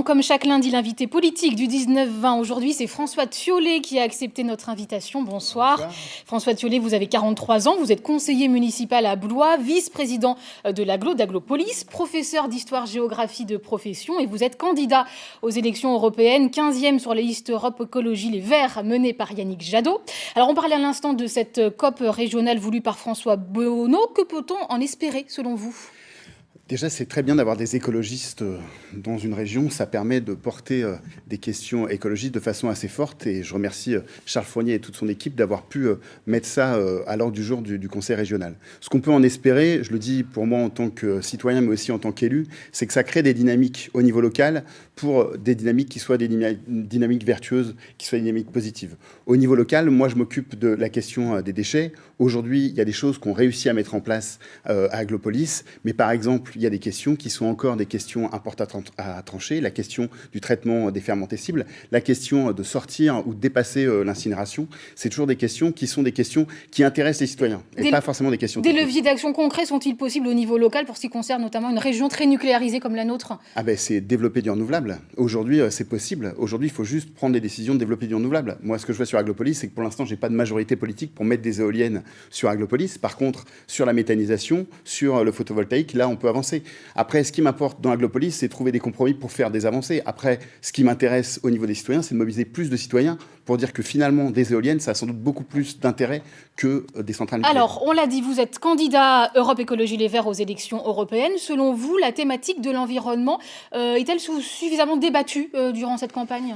Comme chaque lundi, l'invité politique du 19-20 aujourd'hui, c'est François Thiollet qui a accepté notre invitation. Bonsoir. Bonsoir. François Thiollet, vous avez 43 ans, vous êtes conseiller municipal à Blois, vice-président de d'Aglopolis, professeur d'histoire-géographie de profession et vous êtes candidat aux élections européennes, 15e sur les listes Europe Écologie Les Verts menée par Yannick Jadot. Alors on parlait à l'instant de cette COP régionale voulue par François Bonneau. Que peut-on en espérer selon vous ? Déjà, c'est très bien d'avoir des écologistes dans une région. Ça permet de porter des questions écologiques de façon assez forte. Et je remercie Charles Fournier et toute son équipe d'avoir pu mettre ça à l'ordre du jour du Conseil régional. Ce qu'on peut en espérer, je le dis pour moi en tant que citoyen, mais aussi en tant qu'élu, c'est que ça crée des dynamiques au niveau local pour des dynamiques qui soient des dynamiques vertueuses, qui soient des dynamiques positives. Au niveau local, moi, je m'occupe de la question des déchets. Aujourd'hui, il y a des choses qu'on réussit à mettre en place à Aglopolis. Mais par exemple, il y a des questions qui sont encore des questions importantes à trancher. La question du traitement des fermentescibles, la question de sortir ou de dépasser l'incinération. C'est toujours des questions qui intéressent les citoyens et pas forcément des questions Des techniques. leviers d'action concrets sont-ils possibles au niveau local pour ce qui concerne notamment une région très nucléarisée comme la nôtre ? C'est développer du renouvelable. Aujourd'hui, c'est possible. Aujourd'hui, il faut juste prendre les décisions de développer du renouvelable. Moi, ce que je vois sur Aglopolis, c'est que pour l'instant, j'ai pas de majorité politique pour mettre des éoliennes sur Aglopolis. Par contre, sur la méthanisation, sur le photovoltaïque, là, on peut avancer. Après, ce qui m'importe dans Aglopolis, c'est trouver des compromis pour faire des avancées. Après, ce qui m'intéresse au niveau des citoyens, c'est de mobiliser plus de citoyens pour dire que finalement, des éoliennes, ça a sans doute beaucoup plus d'intérêt que des centrales nucléaires. Alors, on l'a dit, vous êtes candidat Europe Écologie Les Verts aux élections européennes. Selon vous, la thématique de l'environnement est-elle suffisamment débattue durant cette campagne ?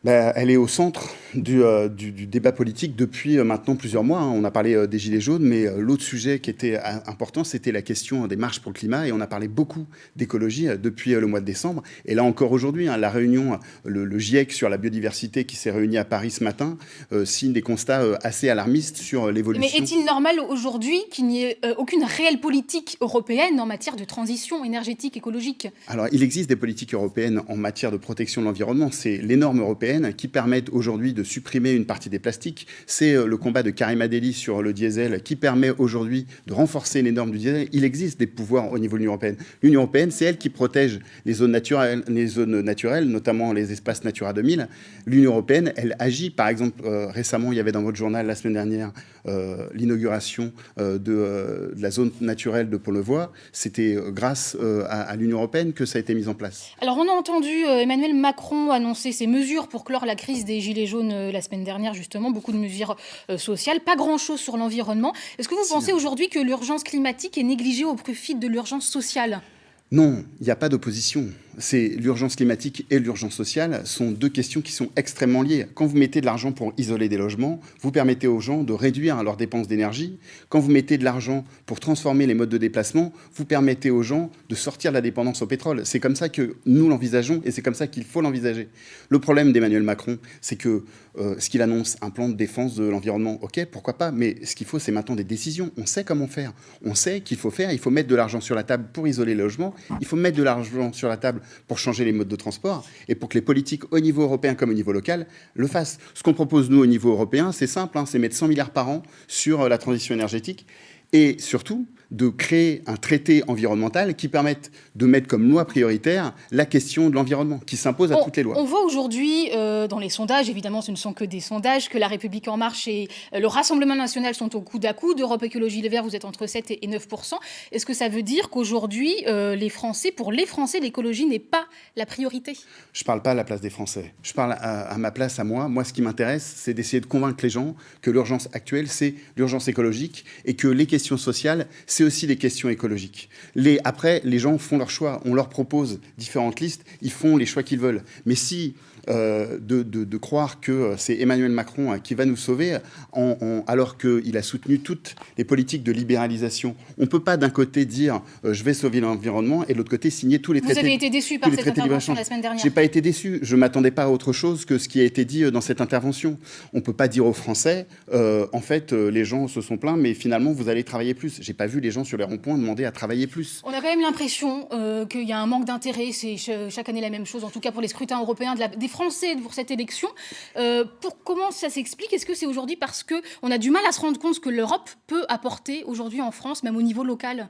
Elle est au centre du débat politique depuis maintenant plusieurs mois. On a parlé des Gilets jaunes, mais l'autre sujet qui était important, c'était la question des marches pour le climat. Et on a parlé beaucoup d'écologie depuis le mois de décembre. Et là encore aujourd'hui, la réunion, le GIEC sur la biodiversité qui s'est réuni à Paris ce matin, signe des constats assez alarmistes sur l'évolution. Mais est-il normal aujourd'hui qu'il n'y ait aucune réelle politique européenne en matière de transition énergétique écologique ? Alors, il existe des politiques européennes en matière de protection de l'environnement. C'est les normes européennes qui permettent aujourd'hui de supprimer une partie des plastiques. C'est le combat de Karima Delli sur le diesel qui permet aujourd'hui de renforcer les normes du diesel. Il existe des pouvoirs au niveau de l'Union européenne. L'Union européenne, c'est elle qui protège les zones naturelles, notamment les espaces Natura 2000. L'Union européenne, elle agit. Par exemple, récemment, il y avait dans votre journal, la semaine dernière, l'inauguration de la zone naturelle de Pont-le-Voix. C'était grâce à l'Union européenne que ça a été mis en place. Alors, on a entendu Emmanuel Macron annoncer ses mesures pour clore la crise des Gilets jaunes la semaine dernière, justement, beaucoup de mesures sociales, pas grand-chose sur l'environnement. Est-ce que vous pensez aujourd'hui que l'urgence climatique est négligée au profit de l'urgence sociale ? Non, il n'y a pas d'opposition. C'est l'urgence climatique et l'urgence sociale sont deux questions qui sont extrêmement liées. Quand vous mettez de l'argent pour isoler des logements, vous permettez aux gens de réduire leurs dépenses d'énergie. Quand vous mettez de l'argent pour transformer les modes de déplacement, vous permettez aux gens de sortir de la dépendance au pétrole. C'est comme ça que nous l'envisageons et c'est comme ça qu'il faut l'envisager. Le problème d'Emmanuel Macron, c'est que ce qu'il annonce, un plan de défense de l'environnement, ok, pourquoi pas, mais ce qu'il faut, c'est maintenant des décisions. On sait comment faire. On sait qu'il faut faire. Il faut mettre de l'argent sur la table pour isoler les logements. Il faut mettre de l'argent sur la table pour changer les modes de transport et pour que les politiques au niveau européen comme au niveau local le fassent. Ce qu'on propose nous au niveau européen, c'est simple, c'est mettre 100 milliards par an sur la transition énergétique et surtout de créer un traité environnemental qui permette de mettre comme loi prioritaire la question de l'environnement, qui s'impose à toutes les lois. On voit aujourd'hui, dans les sondages, évidemment ce ne sont que des sondages, que La République En Marche et le Rassemblement National sont au coude à coude. Europe Écologie Les Verts, vous êtes entre 7 et 9%. Est-ce que ça veut dire qu'aujourd'hui, pour les Français, l'écologie n'est pas la priorité ? Je ne parle pas à la place des Français. Je parle à ma place, à moi. Moi, ce qui m'intéresse, c'est d'essayer de convaincre les gens que l'urgence actuelle, c'est l'urgence écologique et que les questions sociales, c'est aussi les questions écologiques. Après, les gens font leur choix. On leur propose différentes listes. Ils font les choix qu'ils veulent. Mais si de croire que c'est Emmanuel Macron qui va nous sauver, alors qu'il a soutenu toutes les politiques de libéralisation, on ne peut pas d'un côté dire je vais sauver l'environnement et de l'autre côté signer tous les traités. Vous avez été déçu par cette intervention la semaine dernière ? Je n'ai pas été déçu. Je ne m'attendais pas à autre chose que ce qui a été dit dans cette intervention. On ne peut pas dire aux Français, en fait, les gens se sont plaints, mais finalement, vous allez travailler plus. Je n'ai pas vu les gens sur les ronds-points demander à travailler plus. On a quand même l'impression qu'il y a un manque d'intérêt. C'est chaque année la même chose, en tout cas pour les scrutins européens des Français pour cette élection. Comment ça s'explique ? Est-ce que c'est aujourd'hui parce qu'on a du mal à se rendre compte ce que l'Europe peut apporter aujourd'hui en France, même au niveau local ?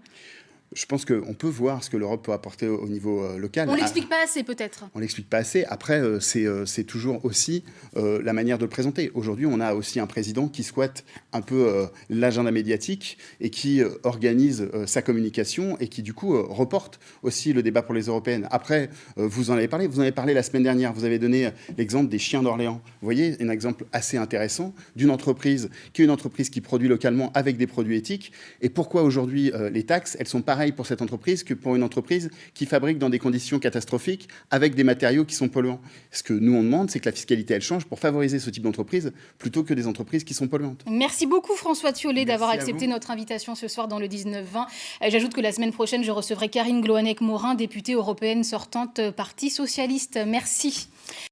Je pense qu'on peut voir ce que l'Europe peut apporter au niveau local. On l'explique pas assez peut-être. On l'explique pas assez. Après, c'est toujours aussi la manière de le présenter. Aujourd'hui, on a aussi un président qui squatte un peu l'agenda médiatique et qui organise sa communication et qui, du coup, reporte aussi le débat pour les européennes. Après, vous en avez parlé la semaine dernière. Vous avez donné l'exemple des chiens d'Orléans. Vous voyez, un exemple assez intéressant d'une entreprise qui est une entreprise qui produit localement avec des produits éthiques. Et pourquoi aujourd'hui les taxes, elles sont pareilles pour cette entreprise que pour une entreprise qui fabrique dans des conditions catastrophiques avec des matériaux qui sont polluants. Ce que nous on demande, c'est que la fiscalité elle change pour favoriser ce type d'entreprise plutôt que des entreprises qui sont polluantes. Merci beaucoup François Thiollet d'avoir Merci à accepté vous. notre invitation ce soir dans le 19-20. J'ajoute que la semaine prochaine, je recevrai Karine Gloanec-Morin, députée européenne sortante Parti socialiste. Merci.